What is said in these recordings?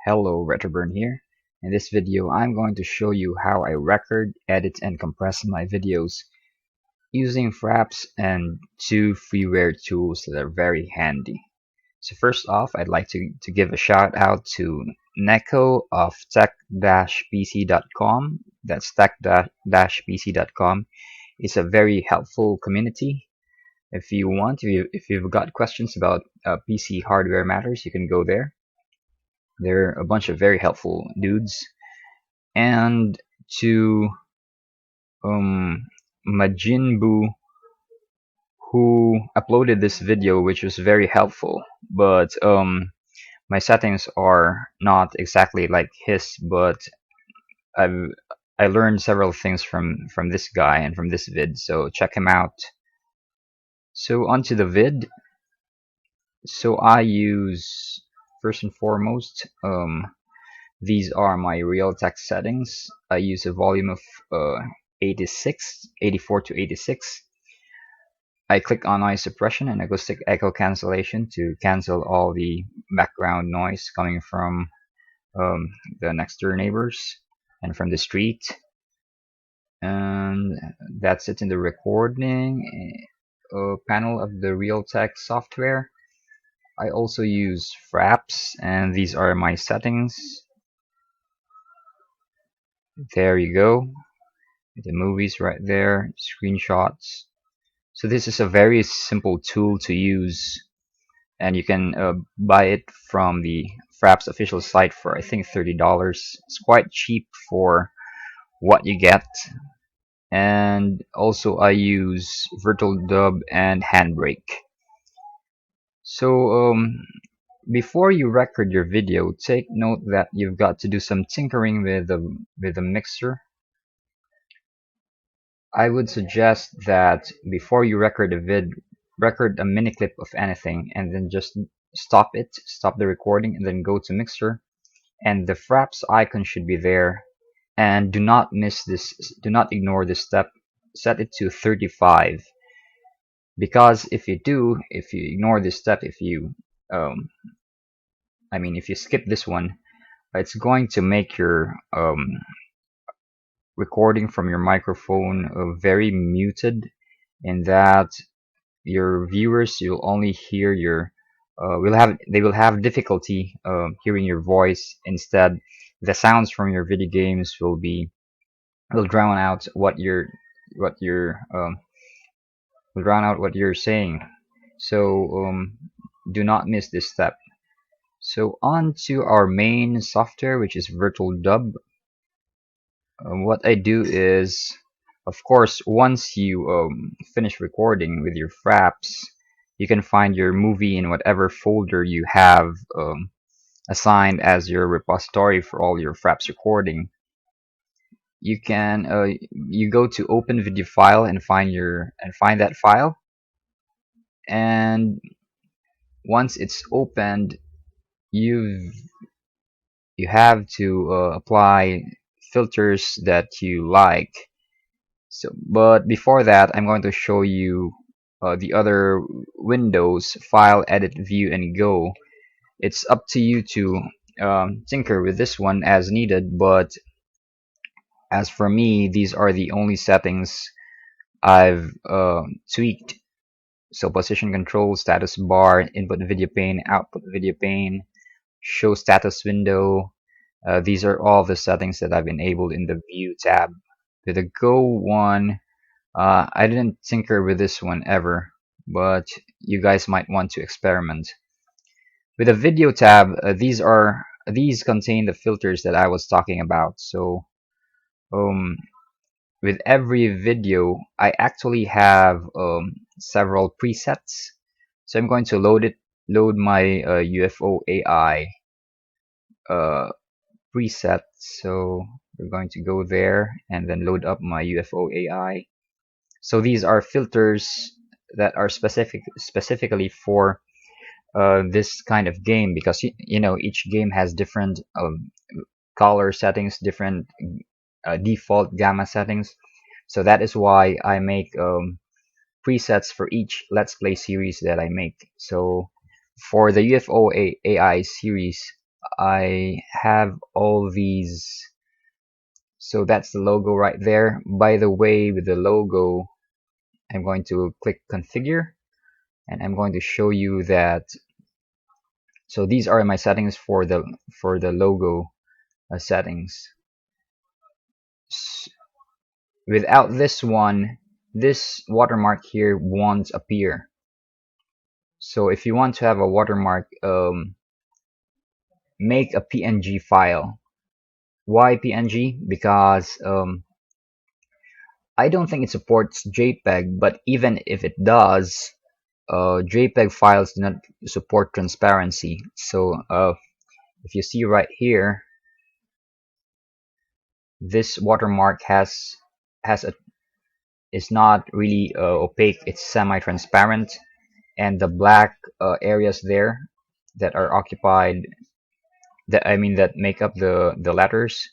Hello, Retroburn here. In this video, I'm going to show you how I record, edit, and compress my videos using FRAPS and two freeware tools that are very handy. So first off, I'd like to give a shout out to Neko of tech-pc.com. That's tech-pc.com. It's a very helpful community. If you've got questions about PC hardware matters, you can go there. They're a bunch of very helpful dudes. And to Majinbu, who uploaded this video, which was very helpful. But my settings are not exactly like his, but I've I learned several things from this guy and from this vid, so check him out. So onto the vid. So I use, first and foremost, these are my real text settings. I use a volume of 84 to 86. I click on noise suppression and acoustic echo cancellation to cancel all the background noise coming from the next door neighbors and from the street. And that's it in the recording panel of the Realtek software. I also use FRAPS, and these are my settings. There you go. The movies right there, screenshots. So this is a very simple tool to use, and you can buy it from the FRAPS official site for I think $30. It's quite cheap for what you get. And also I use VirtualDub and Handbrake. So before you record your video, take note that you've got to do some tinkering with the mixer. I would suggest that before you record a record a mini clip of anything and then just stop the recording, and then go to mixer, and the FRAPS icon should be there. And do not ignore this step. Set it to 35, because if you ignore this step, if you skip this one, it's going to make your recording from your microphone very muted, in that your viewers, you'll only hear your they will have difficulty hearing your voice. Instead, the sounds from your video games will drown out what you're saying. So do not miss this step. So on to our main software, which is VirtualDub. What I do is, of course, once you finish recording with your FRAPS, you can find your movie in whatever folder you have assigned as your repository for all your FRAPS recording. You can you go to open video file and find that file, and once it's opened, you have to apply filters that you like. So, but before that, I'm going to show you the other windows: file, edit, view, and go. It's up to you to tinker with this one as needed, but as for me, these are the only settings I've tweaked. So position control, status bar, input video pane, output video pane, show status window. These are all the settings that I've enabled in the view tab. With the go one, I didn't tinker with this one ever, but you guys might want to experiment. With the video tab, these contain the filters that I was talking about. So with every video, I actually have several presets. So I'm going to load my UFO AI preset. So we're going to go there and then load up my UFO AI. So these are filters that are specifically for this kind of game, because you know each game has different color settings, different default gamma settings. So that is why I make presets for each Let's Play series that I make. So for the UFO AI series, I have all these. So that's the logo right there. By the way, with the logo, I'm going to click configure, and I'm going to show you that. So these are my settings for the logo settings. Without this one, this watermark here won't appear. So if you want to have a watermark, make a PNG file. Why PNG? Because I don't think it supports JPEG, but even if it does, JPEG files do not support transparency. So if you see right here, this watermark has a is not really opaque. It's semi-transparent, and the black areas there that are occupied, that make up the letters,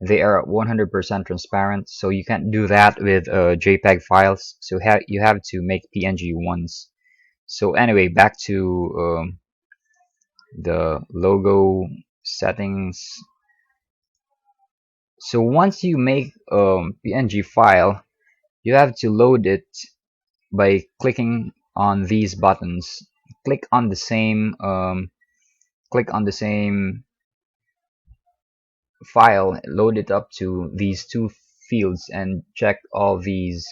they are 100% transparent. So you can't do that with JPEG files. So you have to make PNG ones. So anyway, back to the logo settings. So once you make PNG file, you have to load it by clicking on these buttons. Click on the same file, load it up to these two fields, and check all these.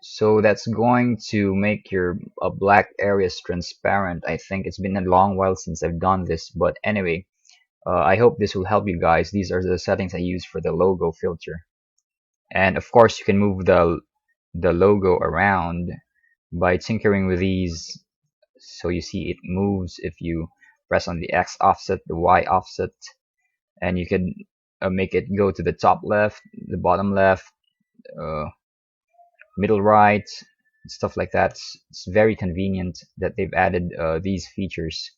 So that's going to make your black areas transparent. I think it's been a long while since I've done this, but anyway, I hope this will help you guys. These are the settings I use for the logo filter. And of course, you can move the logo around by tinkering with these. So you see it moves if you press on the X offset, the Y offset, and you can make it go to the top left, the bottom left, uh, middle right, stuff like that. It's very convenient that they've added these features.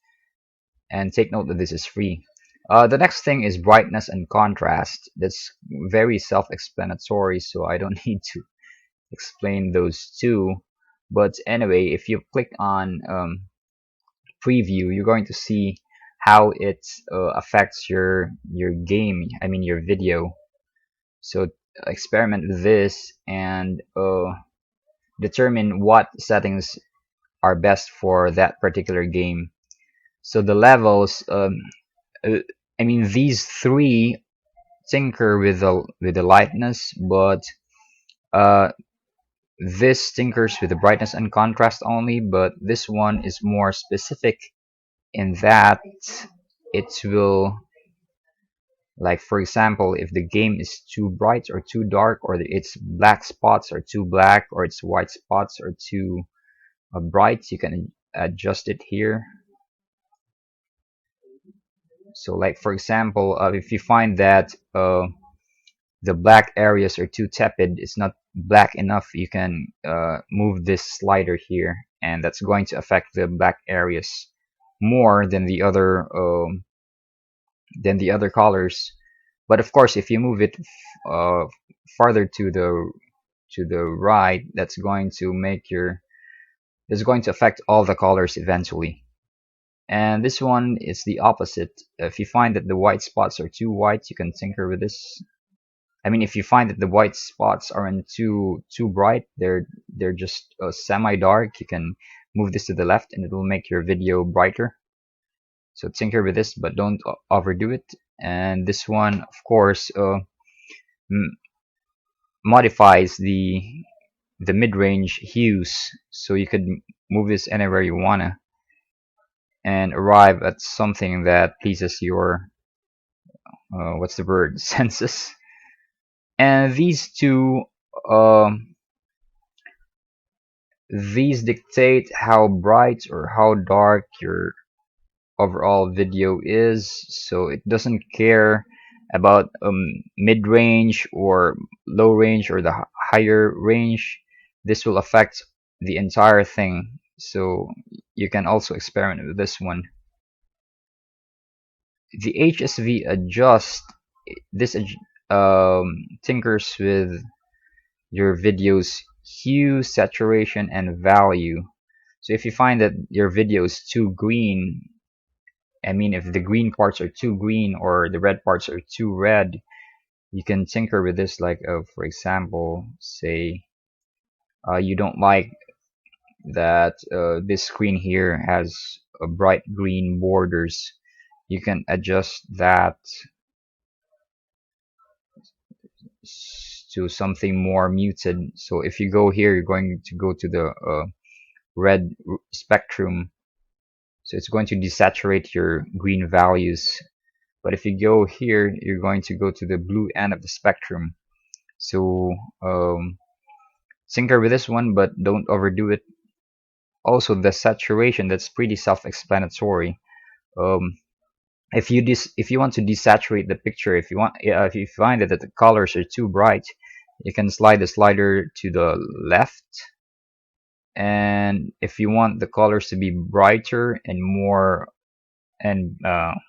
And take note that this is free. The next thing is brightness and contrast. That's very self-explanatory, so I don't need to explain those two. But anyway, if you click on preview, you're going to see how it affects your game. I mean your video. So experiment with this and determine what settings are best for that particular game. So the levels, uh, I mean these three tinker with the lightness, but uh, this tinkers with the brightness and contrast only. But this one is more specific in that it will, like for example, if the game is too bright or too dark, or its black spots are too black, or its white spots are too bright, you can adjust it here. So like for example, if you find that the black areas are too tepid, it's not black enough, you can move this slider here, and that's going to affect the black areas more than the other colors. But of course, if you move it uh, farther to the right, that's going to affect all the colors eventually. And this one is the opposite. If you find that the white spots are too white, you can tinker with this. I mean, if you find that the white spots aren't too bright, they're just semi-dark, you can move this to the left, and it will make your video brighter. So tinker with this, but don't overdo it. And this one, of course, modifies the mid-range hues, so you could move this anywhere you wanna and arrive at something that pleases your what's the word, senses. And these dictate how bright or how dark your overall video is. So it doesn't care about mid-range or low range or the higher range. This will affect the entire thing. So you can also experiment with this one. The HSV adjust, this tinkers with your video's hue, saturation, and value. So if you find that your video is too green, I mean, if the green parts are too green or the red parts are too red, you can tinker with this. Like, for example, say you don't like that this screen here has a bright green borders. You can adjust that to something more muted. So if you go here, you're going to go to the red spectrum. So it's going to desaturate your green values. But if you go here, you're going to go to the blue end of the spectrum. So tinker with this one, but don't overdo it. Also, the saturation, that's pretty self-explanatory. Um, if you want to desaturate the picture, if you find that the colors are too bright, you can slide the slider to the left. And if you want the colors to be brighter and more, and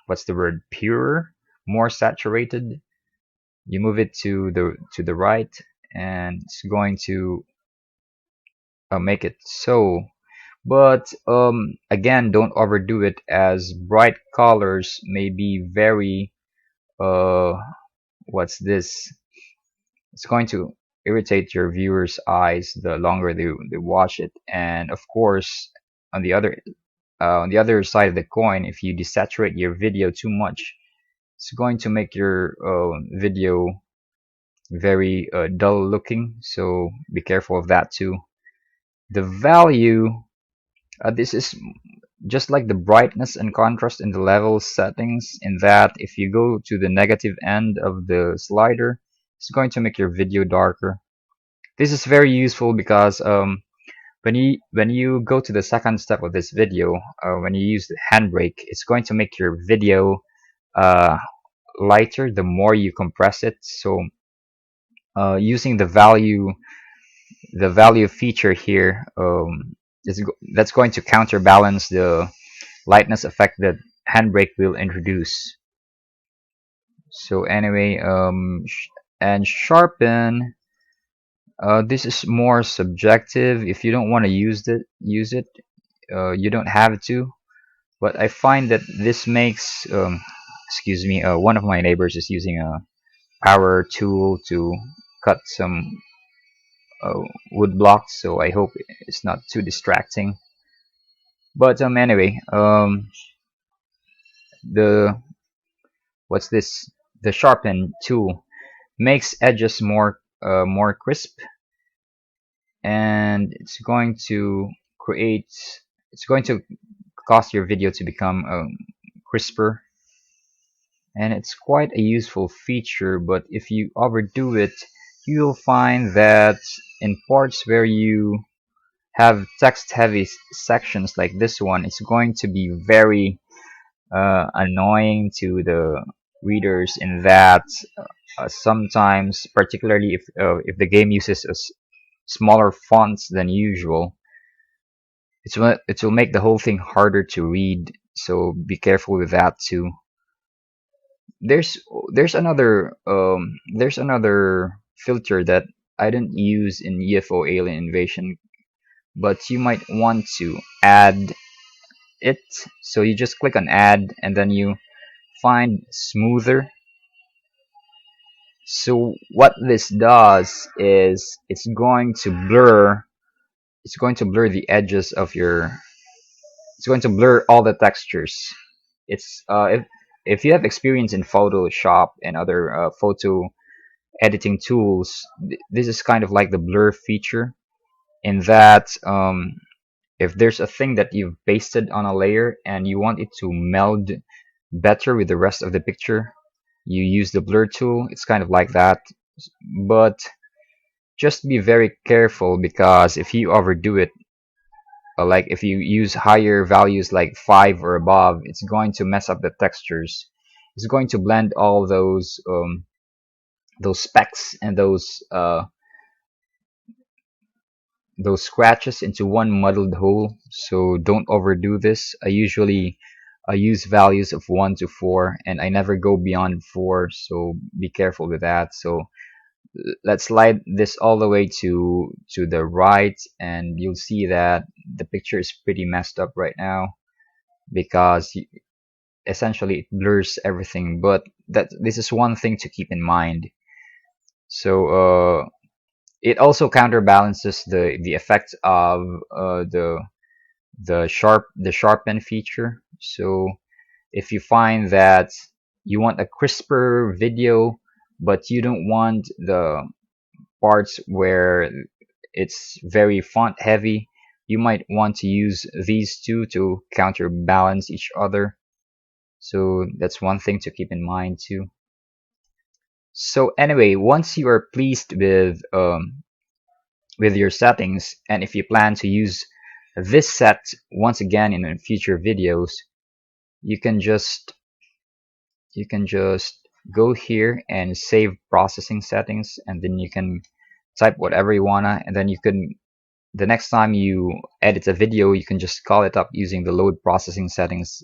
what's the word, purer, more saturated, you move it to the right, and it's going to make it so. But again, don't overdo it, as bright colors may be very uh what's this, it's going to irritate your viewers' eyes the longer they watch it. And of course, on the other side of the coin, if you desaturate your video too much, it's going to make your video very dull looking. So be careful of that too. The value, this is just like the brightness and contrast in the level settings, in that if you go to the negative end of the slider, it's going to make your video darker. This is very useful because when you go to the second step of this video, when you use the handbrake, it's going to make your video uh, lighter the more you compress it. So using the value feature here, that's going to counterbalance the lightness effect that handbrake will introduce. So anyway, and sharpen. This is more subjective. If you don't want to use it. You don't have to. But I find that this makes, excuse me, one of my neighbors is using a power tool to cut some uh, wood blocks, so I hope it's not too distracting. But anyway, the what's this? The sharpen tool makes edges more crisp, and create it's going to cause your video to become crisper, and it's quite a useful feature. But if you overdo it, you'll find that in parts where you have text heavy sections like this one, it's going to be very annoying to the readers, in that sometimes, particularly if the game uses smaller fonts than usual, it will make the whole thing harder to read. So be careful with that too. There's there's another filter that I didn't use in UFO Alien Invasion, but you might want to add it. So you just click on add, and then you find smoother. So what this does is it's going to blur the edges of your, it's going to blur all the textures. It's if you have experience in Photoshop and other photo editing tools, this is kind of like the blur feature, in that if there's a thing that you've pasted on a layer and you want it to meld better with the rest of the picture, you use the blur tool. It's kind of like that. But just be very careful, because if you overdo it, like if you use higher values like 5 or above, it's going to mess up the textures. It's going to blend all those specks and those scratches into one muddled whole. So don't overdo this. I use values of 1 to 4, and I never go beyond 4, so be careful with that. So let's slide this all the way to the right, and you'll see that the picture is pretty messed up right now, because essentially it blurs everything. But this is one thing to keep in mind. So it also counterbalances the effect of the sharpen feature. So if you find that you want a crisper video, but you don't want the parts where it's very font heavy, you might want to use these two to counterbalance each other. So that's one thing to keep in mind too. So anyway, once you are pleased with your settings, and if you plan to use this set once again in future videos, you can just go here and save processing settings, and then you can type whatever you wanna, and then you can, the next time you edit a video, you can just call it up using the load processing settings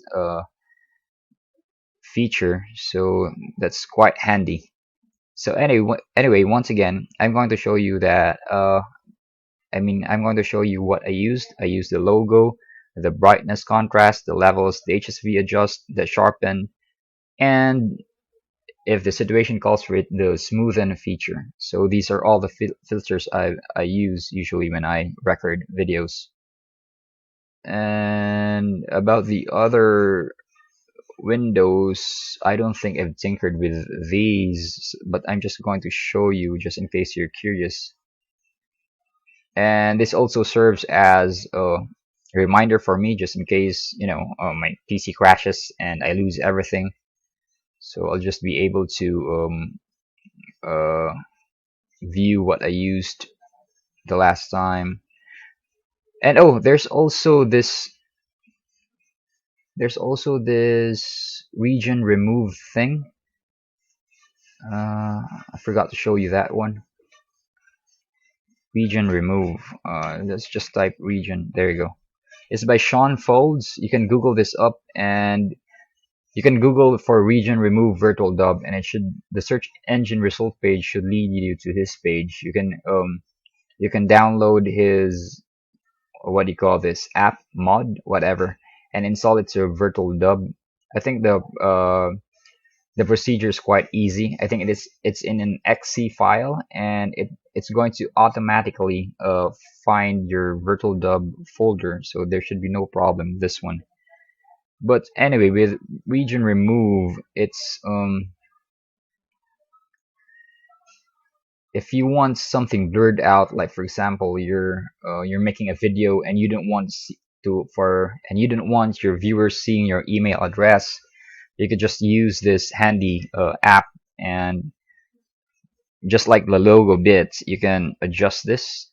feature. So that's quite handy. So anyway, once again, I'm going to show you that I'm going to show you what I used. I used the logo, the brightness contrast, the levels, the HSV adjust, the sharpen, and if the situation calls for it, the smoothen feature. So these are all the filters I use usually when I record videos. And about the other windows, I don't think I've tinkered with these, but I'm just going to show you just in case you're curious. And this also serves as a reminder for me just in case, my PC crashes and I lose everything. So I'll just be able to view what I used the last time. And oh, there's also this region remove thing. I forgot to show you that one. Region remove. Let's just type region. There you go. It's by Sean Folds. You can Google this up, and you can Google for region remove VirtualDub, and the search engine result page should lead you to his page. You can download his, what do you call this, app mod, whatever, and install it to VirtualDub. I think the procedure is quite easy. I think it's in an .exe file, and it's going to automatically find your VirtualDub folder, so there should be no problem with this one. But anyway, with region remove, it's if you want something blurred out, like for example, you're making a video and you don't want you don't want your viewers seeing your email address, you could just use this handy app, and just like the logo bits, you can adjust this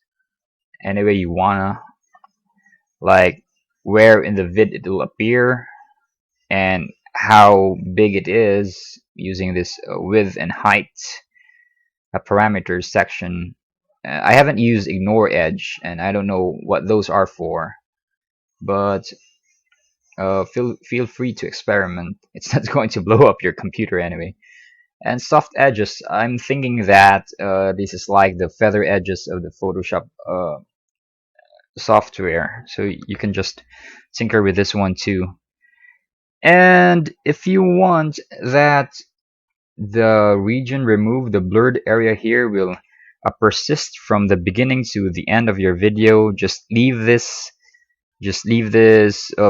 any way you wanna, like where in the vid it will appear and how big it is using this width and height parameters section. I haven't used ignore edge, and I don't know what those are for, but feel free to experiment. It's not going to blow up your computer anyway. And soft edges, I'm thinking that this is like the feather edges of the Photoshop software, so you can just tinker with this one too. And if you want that the region remove, the blurred area here will persist from the beginning to the end of your video, just leave this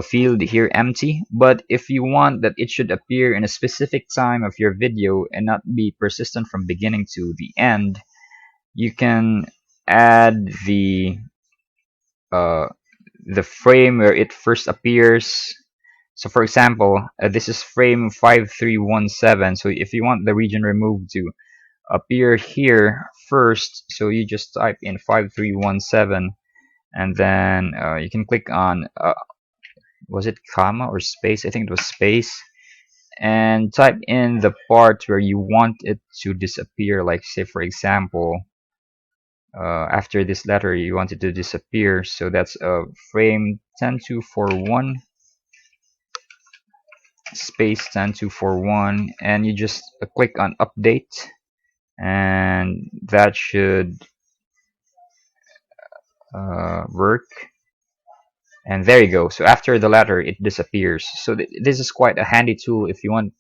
field here empty. But if you want that it should appear in a specific time of your video and not be persistent from beginning to the end, you can add uh, the frame where it first appears. So for example, this is frame 5317. So if you want the region removed to appear here first, so you just type in 5317, and then you can click on was it comma or space? I think it was space, and type in the part where you want it to disappear. Like say for example, after this letter you want it to disappear, so that's frame 10241 space 10241, and you just click on update, and that should work. And there you go. So after the letter, it disappears. So this is quite a handy tool if you want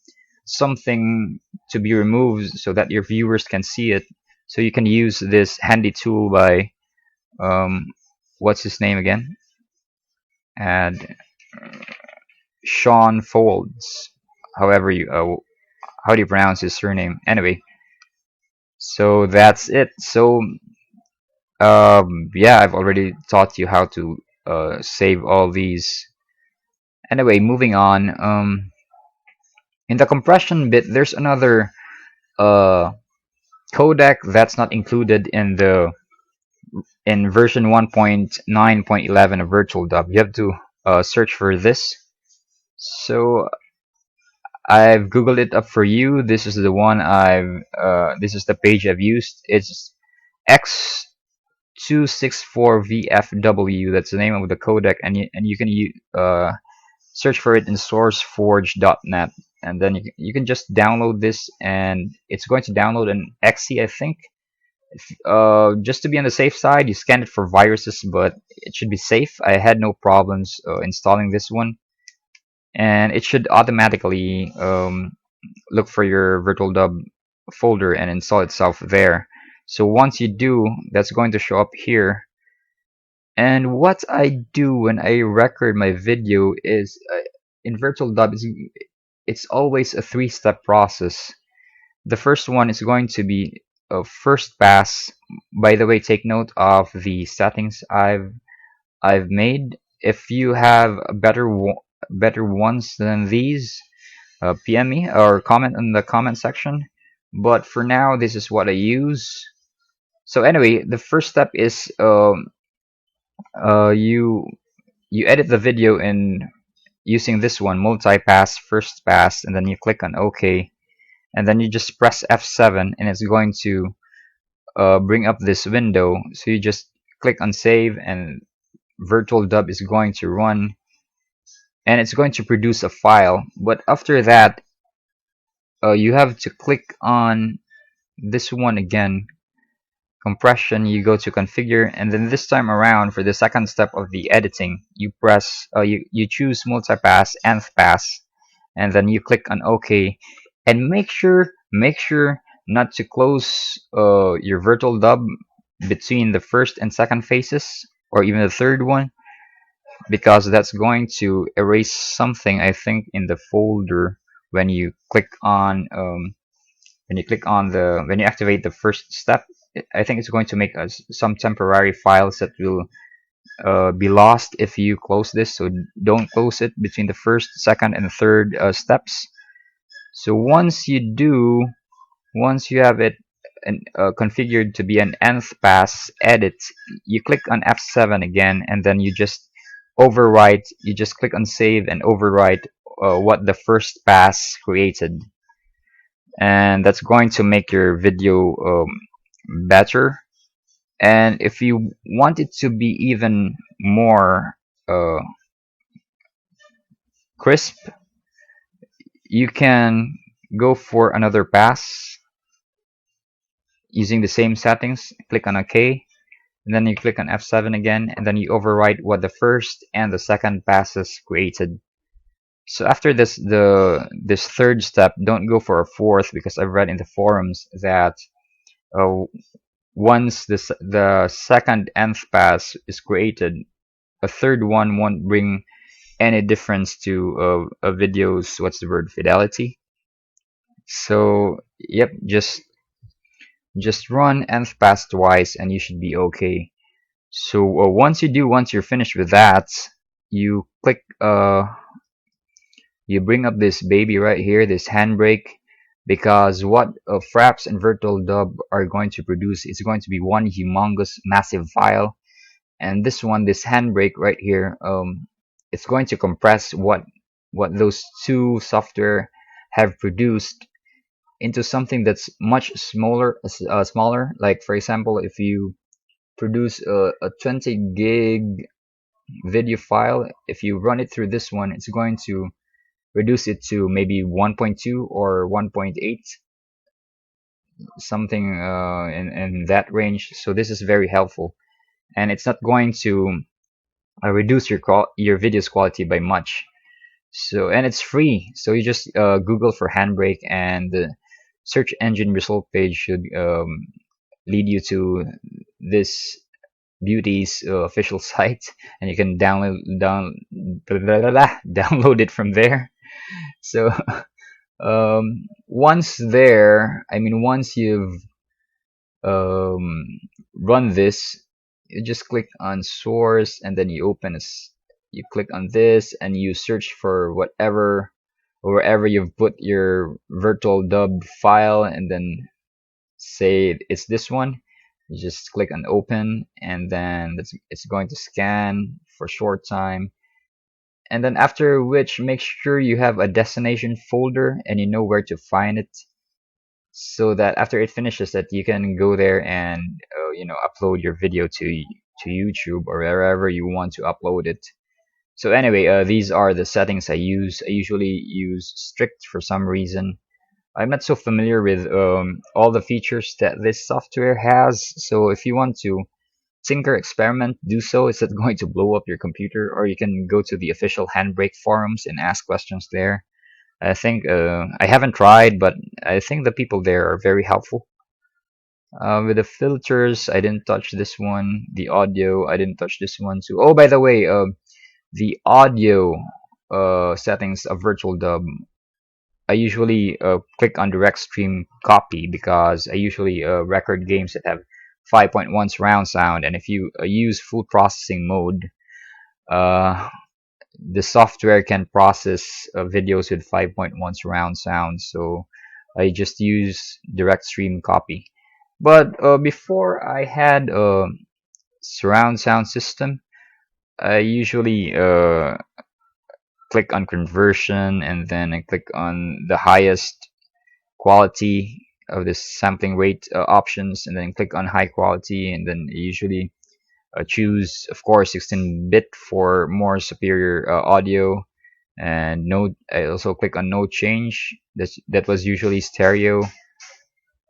something to be removed so that your viewers can see it. So you can use this handy tool by um, what's his name again? And Sean Folds. However you how do you pronounce his surname? Anyway, so that's it. So yeah, I've already taught you how to save all these. Anyway, moving on. In the compression bit, there's another uh, codec that's not included in version 1.9.11 of VirtualDub. You have to search for this. So I've googled it up for you. This is the one this is the page I've used. It's X264VFW. That's the name of the codec, and you can search for it in sourceforge.net, and then you can just download this, and it's going to download an exe, I think. Just to be on the safe side, you scan it for viruses, but it should be safe. I had no problems installing this one, and it should automatically look for your VirtualDub folder and install itself there. So once you do, that's going to show up here. And what I do when I record my video is in VirtualDub, it's always a three-step process. The first one is going to be a first pass. By the way, take note of the settings I've made. If you have better ones than these, PM me or comment in the comment section. But for now, this is what I use. So anyway, the first step is you edit the video in using this one, multi-pass first pass, and then you click on OK, and then you just press F7, and it's going to bring up this window. So you just click on save, and VirtualDub is going to run, and it's going to produce a file. But after that, you have to click on this one again, compression. You go to configure, and then this time around, for the second step of the editing, you press you choose multipass, nth pass, and then you click on OK, and make sure not to close your VirtualDub between the first and second phases, or even the third one, because that's going to erase something, I think, in the folder when you click on when you activate the first step. I think it's going to make us some temporary files that will be lost if you close this. So don't close it between the first, second, and third steps. So once you have it configured to be an nth pass edit, you click on F7 again, and then you just overwrite. You just click on save and overwrite what the first pass created, and that's going to make your video better. And if you want it to be even more uh, crisp, you can go for another pass using the same settings. Click on OK, and then you click on F7 again, and then you overwrite what the first and the second passes created. So after this third step, don't go for a fourth, because I've read in the forums that uh, once the second nth pass is created, a third one won't bring any difference to a video's, what's the word, fidelity. So yep, just run nth pass twice, and you should be okay. So once you're finished with that, you click you bring up this baby right here, this Handbrake, because what FRAPS and VirtualDub are going to produce is going to be one humongous massive file. And this Handbrake right here, it's going to compress what those two software have produced into something that's much smaller. Like for example, if you produce a 20 gig video file, if you run it through this one, it's going to reduce it to maybe 1.2 or 1.8, something in that range. So this is very helpful, and it's not going to reduce your video's quality by much. So, and it's free. So you just Google for Handbrake, and the search engine result page should lead you to this beauty's official site, and you can download it from there. So once there, I mean, once you've um, run this, you just click on source, and then you you click on this, and you search for whatever or wherever you've put your VirtualDub file, and then say it's this one. You just click on open, and then it's going to scan for a short time, and then after which, make sure you have a destination folder and you know where to find it, so that after it finishes that you can go there and upload your video to YouTube or wherever you want to upload it. So anyway, these are the settings I use. I usually use strict for some reason. I'm not so familiar with all the features that this software has, so if you want to tinker, experiment, do so. It's not going to blow up your computer, or you can go to the official Handbrake forums and ask questions there. I think I haven't tried, but I think the people there are very helpful. With the filters, I didn't touch this one. The audio, I didn't touch this one too. Oh, by the way, the audio settings of VirtualDub, I usually click on direct stream copy because I usually record games that have 5.1 surround sound, and if you use full processing mode, uh, the software can process videos with 5.1 surround sound, so I just use direct stream copy. But before I had a surround sound system, I usually click on conversion, and then I click on the highest quality of the sampling rate options, and then click on high quality, and then usually choose, of course, 16-bit for more superior audio. And no, I also click on no change. That was usually stereo,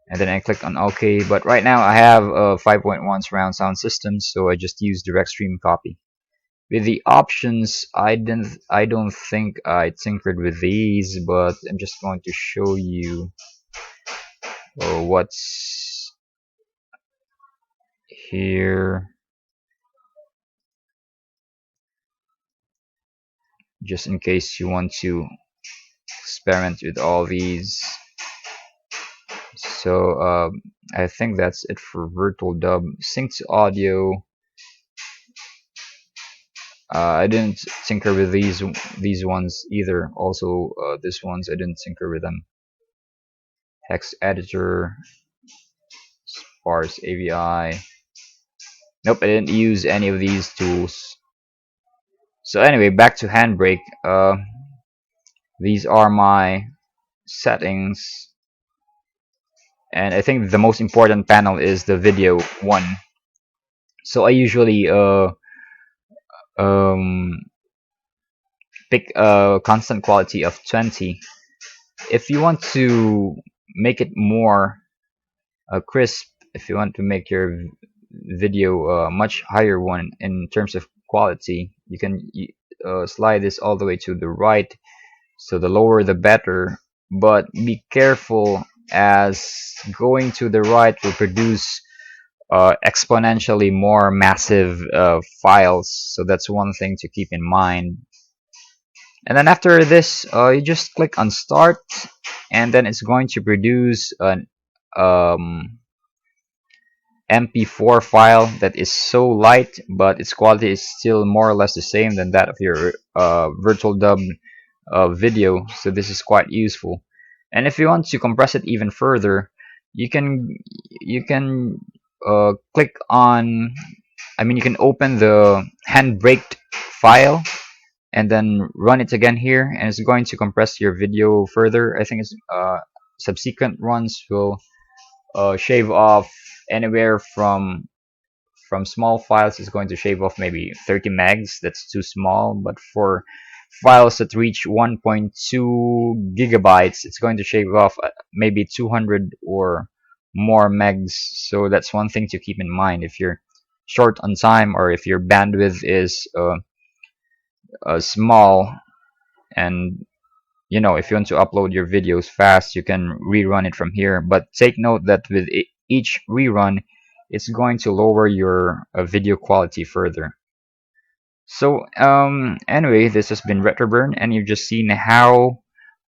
and then I click on OK. But right now I have a 5.1 surround sound system, so I just use direct stream copy. With the options, I don't think I tinkered with these, but I'm just going to show you what's here, just in case you want to experiment with all these. So I think that's it for VirtualDub. Sync to audio. I didn't tinker with these ones either. Also, these ones I didn't tinker with them. Hex editor, sparse AVI. Nope, I didn't use any of these tools. So anyway, back to Handbrake. These are my settings, and I think the most important panel is the video one. So I usually um, pick a constant quality of 20. If you want to make it more crisp, if you want to make your video much higher one in terms of quality, you can slide this all the way to the right, so the lower the better, but be careful, as going to the right will produce exponentially more massive files, so that's one thing to keep in mind. And then after this, you just click on start, and then it's going to produce an MP4 file that is so light, but its quality is still more or less the same than that of your VirtualDub video. So this is quite useful. And if you want to compress it even further, you can click on. I mean, you can open the Handbrake file and then run it again here, and it's going to compress your video further. I think it's subsequent runs will shave off anywhere from small files. It's going to shave off maybe 30 megs. That's too small. But for files that reach 1.2 gigabytes, it's going to shave off maybe 200 or more megs. So that's one thing to keep in mind if you're short on time, or if your bandwidth is small, and if you want to upload your videos fast, you can rerun it from here. But take note that with each rerun, it's going to lower your video quality further. So anyway, this has been Retroburn, and you've just seen how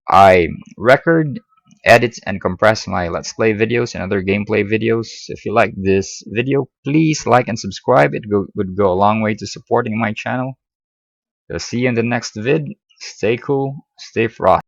I record, edit, and compress my Let's Play videos and other gameplay videos. If you like this video, please like and subscribe. It would go a long way to supporting my channel. See you in the next vid. Stay cool, stay frosty.